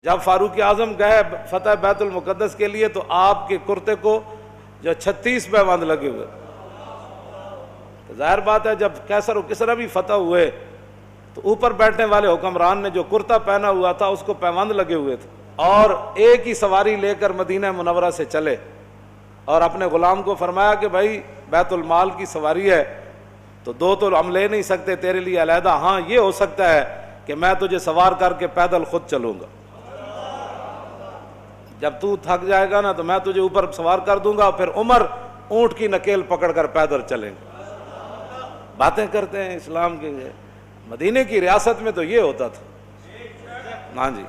جب فاروق اعظم گئے فتح بیت المقدس کے لیے تو آپ کے کرتے کو جو 36 پیوند لگے ہوئے. ظاہر بات ہے جب کیسر و کسرا بھی فتح ہوئے تو اوپر بیٹھنے والے حکمران نے جو کرتا پہنا ہوا تھا اس کو پیوند لگے ہوئے تھے، اور ایک ہی سواری لے کر مدینہ منورہ سے چلے اور اپنے غلام کو فرمایا کہ بھائی بیت المال کی سواری ہے تو 2 تو ہم لے نہیں سکتے تیرے لیے علیحدہ، ہاں یہ ہو سکتا ہے کہ میں تجھے سوار کر کے پیدل خود چلوں گا، جب تو تھک جائے گا نا تو میں تجھے اوپر سوار کر دوں گا، پھر عمر اونٹ کی نکیل پکڑ کر پیدل چلیں گے. باتیں کرتے ہیں اسلام کے. مدینے کی ریاست میں تو یہ ہوتا تھا. ہاں جی،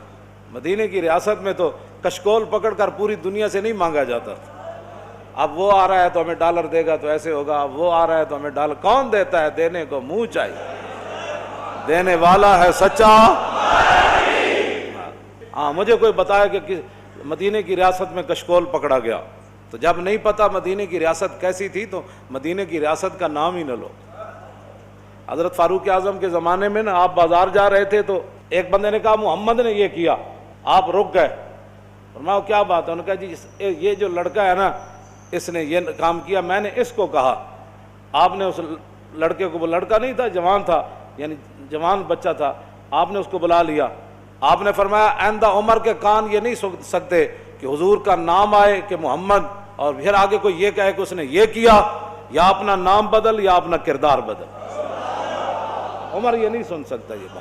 مدینے کی ریاست میں تو کشکول پکڑ کر پوری دنیا سے نہیں مانگا جاتا تھا. اب وہ آ رہا ہے تو ہمیں ڈالر دے گا تو ایسے ہوگا، اب وہ آ رہا ہے تو ہمیں ڈالر. کون دیتا ہے؟ دینے کو منہ چاہیے، دینے والا ہے سچا. ہاں مجھے کوئی بتایا کہ مدینے کی ریاست میں کشکول پکڑا گیا، تو جب نہیں پتا مدینے کی ریاست کیسی تھی تو مدینے کی ریاست کا نام ہی نہ لو. حضرت فاروق اعظم کے زمانے میں نا آپ بازار جا رہے تھے تو ایک بندے نے کہا محمد نے یہ کیا، آپ رک گئے. فرمایا کیا بات ہے؟ انہوں نے کہا جی یہ جو لڑکا ہے نا اس نے یہ کام کیا، میں نے اس کو کہا. آپ نے اس لڑکے کو، وہ لڑکا نہیں تھا جوان تھا، یعنی جوان بچہ تھا، آپ نے اس کو بلا لیا. آپ نے فرمایا آئندہ عمر کے کان یہ نہیں سن سکتے کہ حضور کا نام آئے کہ محمد اور پھر آگے کوئی یہ کہے کہ اس نے یہ کیا، یا اپنا نام بدل یا اپنا کردار بدل. عمر یہ نہیں سن سکتا یہ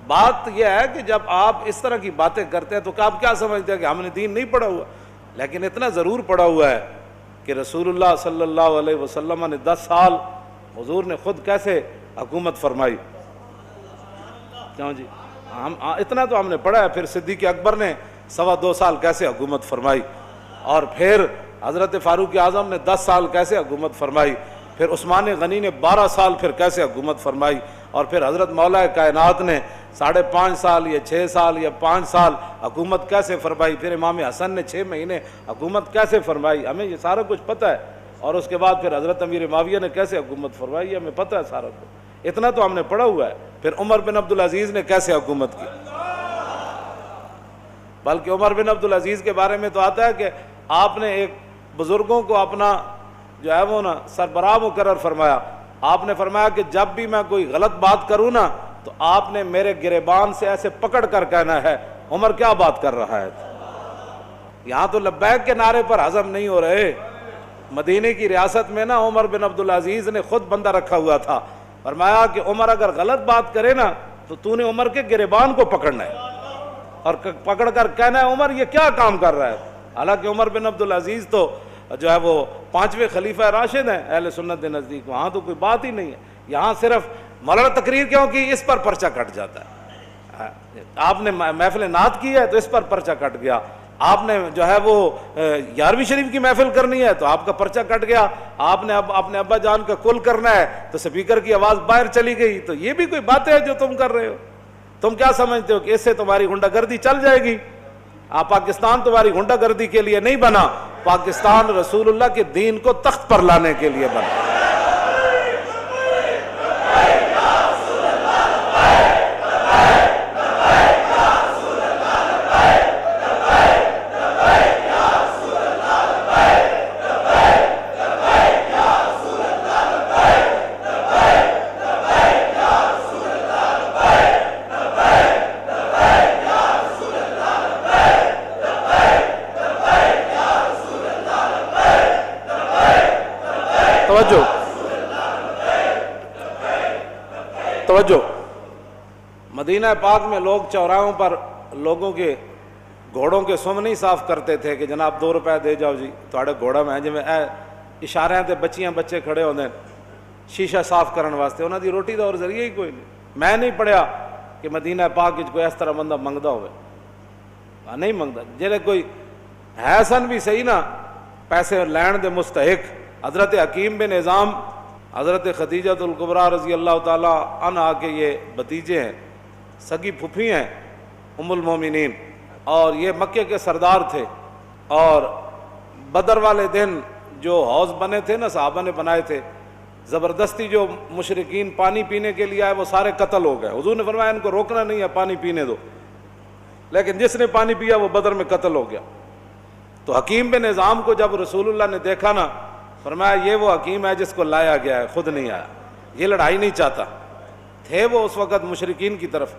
بات یہ ہے کہ جب آپ اس طرح کی باتیں کرتے ہیں تو آپ کیا سمجھتے ہیں کہ ہم نے دین نہیں پڑھا ہوا؟ لیکن اتنا ضرور پڑھا ہوا ہے کہ رسول اللہ صلی اللہ علیہ وسلم نے 10 سال حضور نے خود کیسے حکومت فرمائی. کیوں جی؟ اتنا تو ہم نے پڑھا ہے. پھر صدیق اکبر نے 2.25 سال کیسے حکومت فرمائی، اور پھر حضرت فاروق اعظم نے 10 سال کیسے حکومت فرمائی، پھر عثمان غنی نے 12 سال پھر کیسے حکومت فرمائی، اور پھر حضرت مولا کائنات نے 5.5 سال یا 6 سال یا 5 سال حکومت کیسے فرمائی، پھر امام حسن نے 6 مہینے حکومت کیسے فرمائی. ہمیں یہ سارا کچھ پتہ ہے. اور اس کے بعد پھر حضرت امیر معاویہ نے کیسے حکومت فرمائی، ہمیں پتہ ہے سارا کچھ. اتنا تو ہم نے پڑھا ہوا ہے. پھر عمر بن عبدالعزیز نے کیسے حکومت کی، بلکہ عمر بن عبدالعزیز کے بارے میں تو آتا ہے کہ آپ نے ایک بزرگوں کو اپنا جو ہے وہ نا سربراہ مقرر فرمایا. آپ نے فرمایا کہ جب بھی میں کوئی غلط بات کروں نا تو آپ نے میرے گریبان سے ایسے پکڑ کر کہنا ہے عمر کیا بات کر رہا ہے. یہاں تو لبیک کے نعرے پر ہضم نہیں ہو رہے. مدینے کی ریاست میں نا عمر بن عبدالعزیز نے خود بندہ رکھا ہوا تھا. فرمایا کہ عمر اگر غلط بات کرے نا تو نے عمر کے گریبان کو پکڑنا ہے اور پکڑ کر کہنا ہے عمر یہ کیا کام کر رہا ہے. حالانکہ عمر بن عبدالعزیز تو جو ہے وہ 5ویں خلیفہ راشد ہیں اہل سنت کے نزدیک. وہاں تو کوئی بات ہی نہیں ہے. یہاں صرف مولانا تقریر کیوں کی، اس پر پرچہ کٹ جاتا ہے. آپ نے محفل نعت کی ہے تو اس پر پرچہ کٹ گیا. آپ نے جو ہے وہ 11ویں شریف کی محفل کرنی ہے تو آپ کا پرچہ کٹ گیا. آپ نے اب اپنے ابا جان کا کل کرنا ہے تو سپیکر کی آواز باہر چلی گئی. تو یہ بھی کوئی باتیں ہیں جو تم کر رہے ہو. تم کیا سمجھتے ہو کہ اس سے تمہاری غنڈہ گردی چل جائے گی؟ پاکستان تمہاری غنڈہ گردی کے لیے نہیں بنا، پاکستان رسول اللہ کے دین کو تخت پر لانے کے لیے بنا. توجہ. مدینہ پاک میں لوگ چوراہوں پر لوگوں کے گھوڑوں کے سم نہیں صاف کرتے تھے کہ جناب 2 روپے دے جاؤ جی تھوڑے گھوڑا میں جی اشارے تے بچیاں بچے کھڑے ہوندے شیشہ صاف کرن واسطے. انہاں دی روٹی دا اور ذریعہ ہی کوئی نہیں. میں نہیں پڑھیا کہ مدینہ پاک وچ کوئی اس طرح بندہ منگدا ہوئے. نہیں منگدا. جڑے کوئی ہے سن بھی صحیح نا پیسے لین دے مستحق. حضرت حکیم بن نظام حضرت خدیجہ الکبریٰ رضی اللہ تعالیٰ عنہا کے یہ بھتیجے ہیں، سگی پھپھی ہیں ام المومنین، اور یہ مکے کے سردار تھے. اور بدر والے دن جو حوض بنے تھے نا صحابہ نے بنائے تھے، زبردستی جو مشرکین پانی پینے کے لیے آئے وہ سارے قتل ہو گئے. حضور نے فرمایا ان کو روکنا نہیں ہے، پانی پینے دو. لیکن جس نے پانی پیا وہ بدر میں قتل ہو گیا۔ تو حکیم بن نظام کو جب رسول اللہ نے دیکھا نا، فرمایا یہ وہ حکیم ہے جس کو لایا گیا ہے، خود نہیں آیا، یہ لڑائی نہیں چاہتا۔ تھے وہ اس وقت مشرکین کی طرف،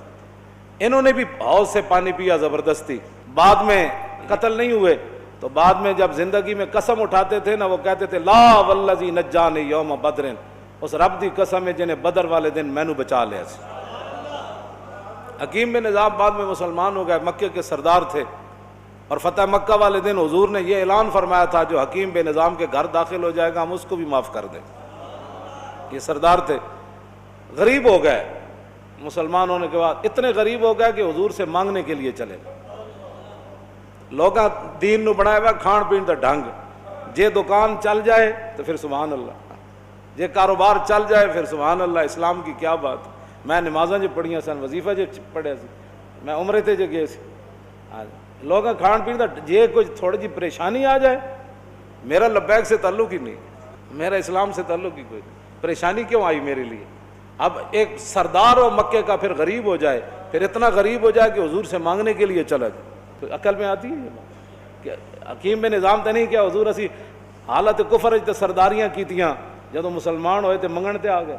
انہوں نے بھی حوض سے پانی پیا زبردستی، بعد میں قتل نہیں ہوئے۔ تو بعد میں جب زندگی میں قسم اٹھاتے تھے نا، وہ کہتے تھے لا والذی نجانی یوم بدر، اس رب دی قسم ہے جنہیں بدر والے دن مینوں بچا لیا سی۔ حکیم بن نظام بعد میں مسلمان ہو گئے، مکے کے سردار تھے، اور فتح مکہ والے دن حضور نے یہ اعلان فرمایا تھا جو حکیم بن نظام کے گھر داخل ہو جائے گا ہم اس کو بھی معاف کر دیں۔ یہ سردار تھے، غریب ہو گئے مسلمان ہونے کے بعد، اتنے غریب ہو گئے کہ حضور سے مانگنے کے لیے چلے۔ لوگاں دین نو بنایا ہوا کھان پین دا ڈھنگ، جے دکان چل جائے تو پھر سبحان اللہ، جے کاروبار چل جائے پھر سبحان اللہ۔ اسلام کی کیا بات، میں نمازاں جو پڑھیاں سن، وظیفہ جو پڑھیا سی، میں عمرے تے جو گئے سی، لوگاں کھان پین دا جے کچھ تھوڑی جی پریشانی آ جائے، میرا لبیک سے تعلق ہی نہیں، میرا اسلام سے تعلق ہی کوئی نہیں، پریشانی کیوں آئی میرے لیے؟ اب ایک سردار و مکے کا پھر غریب ہو جائے، پھر اتنا غریب ہو جائے کہ حضور سے مانگنے کے لیے چلا جائے، تو عقل میں آتی ہے یہ بات؟ کہ حکیم بن نظام تے نہیں کیا حضور اسی حالت کفر تے سرداریاں کیتیاں، جدو مسلمان ہوئے تے منگن تے آ گئے۔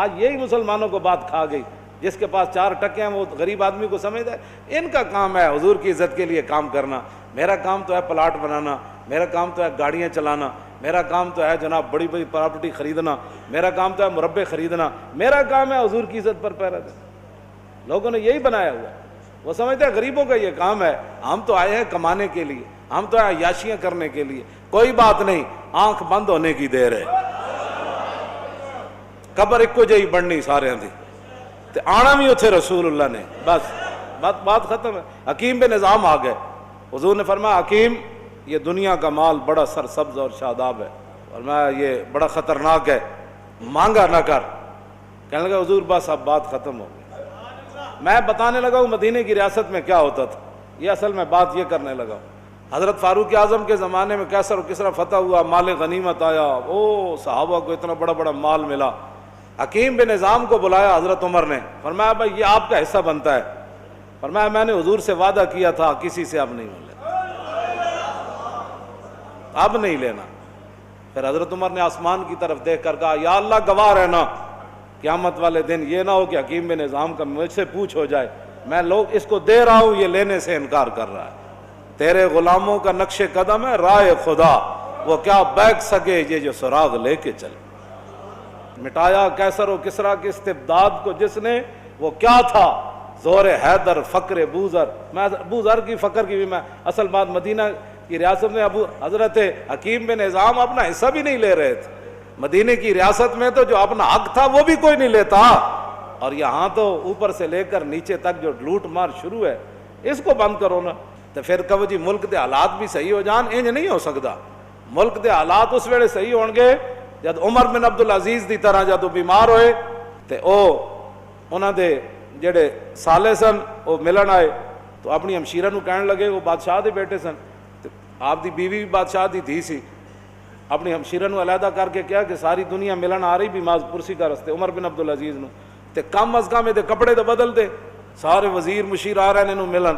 آج یہی مسلمانوں کو بات کھا گئی، جس کے پاس 4 ٹکے ہیں وہ غریب آدمی کو سمجھتا ہے ان کا کام ہے حضور کی عزت کے لیے کام کرنا، میرا کام تو ہے پلاٹ بنانا، میرا کام تو ہے گاڑیاں چلانا، میرا کام تو ہے جناب بڑی بڑی پراپرٹی خریدنا، میرا کام تو ہے مربے خریدنا، میرا کام ہے حضور کی عزت پر پہرا دینا۔ لوگوں نے یہی بنایا ہوا، وہ سمجھتے ہیں غریبوں کا یہ کام ہے، ہم تو آئے ہیں کمانے کے لیے، ہم تو آئے عیاشیاں کرنے کے لیے۔ کوئی بات نہیں، آنکھ بند ہونے کی دیر ہے، قبر ایک جہی بننی سارے دی، تے آنا بھی اتھے رسول اللہ نے، بس بات ختم ہے۔ حکیم بن نظام آ گئے، حضور نے فرمایا حکیم یہ دنیا کا مال بڑا سرسبز اور شاداب ہے، فرمایا یہ بڑا خطرناک ہے، مانگا نہ کر۔ کہنے لگا حضور بس اب بات ختم ہو گئی، میں بتانے لگا ہوں مدینے کی ریاست میں کیا ہوتا تھا، یہ اصل میں بات یہ کرنے لگا ہوں۔ حضرت فاروق اعظم کے زمانے میں کیسر و کسرا فتح ہوا، مال غنیمت آیا، او صحابہ کو اتنا بڑا بڑا مال ملا۔ حکیم بن نظام کو بلایا حضرت عمر نے، فرمایا بھائی یہ آپ کا حصہ بنتا ہے۔ فرمایا میں نے حضور سے وعدہ کیا تھا کسی سے اب نہیں لینا، اب نہیں لینا۔ پھر حضرت عمر نے آسمان کی طرف دیکھ کر کہا یا اللہ گواہ رہنا، قیامت والے دن یہ نہ ہو کہ حکیم بن نظام کا مجھ سے پوچھ ہو جائے میں لوگ اس کو دے رہا ہوں یہ لینے سے انکار کر رہا ہے، تیرے غلاموں کا نقش قدم ہے راہ خدا، وہ کیا بیک سکے یہ جو سراغ لے کے چلے۔ مٹایا کیسر و کسرا کے استبداد کو جس نے، وہ کیا تھا؟ زور حیدر فقر بوذر۔ میں بوذر کی فقر کی بھی میں اصل بات، مدینہ کی ریاست میں ابو حضرت حکیم بن نظام اپنا حصہ بھی نہیں لے رہے تھے، مدینے کی ریاست میں تو جو اپنا حق تھا وہ بھی کوئی نہیں لیتا، اور یہاں تو اوپر سے لے کر نیچے تک جو لوٹ مار شروع ہے، اس کو بند کرو نا۔ تو پھر کہو جی ملک دے حالات بھی صحیح ہو جان، انج نہیں ہو سکتا۔ ملک دے حالات اس ویلے صحیح ہون گے جد عمر بن عبدالعزیز دی طرح جدو بیمار ہوئے تے انہاں دے جڑے سالے سن وہ ملن آئے تو اپنی ہمشیرہ نو کہنے لگے، وہ بادشاہ دے بیٹے سن، آپ دی بیوی بھی بادشاہ دی تھی سی، اپنی ہمشیرہ نو علیحدہ کر کے کیا کہ ساری دنیا ملن آ رہی بیمار پرسی کا رستے عمر بن عبدالعزیز نو، تے کم از کم دے کپڑے تے بدل دے، سارے وزیر مشیر آ رہے نے ملن،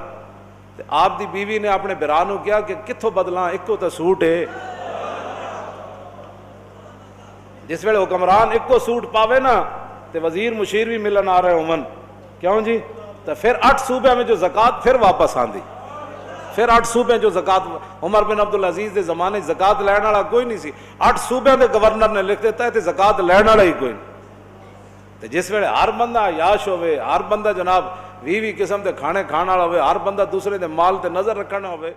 تے آپ دی بیوی نے اپنے برا نو کیا کہ کتھوں بدلاں، ایک کو تے سوٹ ہے، جس ویلے حکمران ایک کو سوٹ پاوے نا تے وزیر مشیر بھی ملن آ رہے ہومن، کیوں جی؟ تو پھر 8 صوبے میں جو زکوٰۃ پھر واپس آندی، پھر 8 صوبے جو زکوٰۃ عمر بن عبدالعزیز دے زمانے زکوٰۃ لین والا کوئی نہیں سی، 8 صوبے دے گورنر نے لکھ دیتا ہے تے زکوٰۃ لین والا ہی کوئی نہیں۔ تے جس ویلے ہر بندہ عیاش ہوئے، ہر بندہ جناب 20 قسم دے کھانے کھانا ہوئے، ہر بندہ دوسرے دے مال تے نظر رکھنا ہوئے،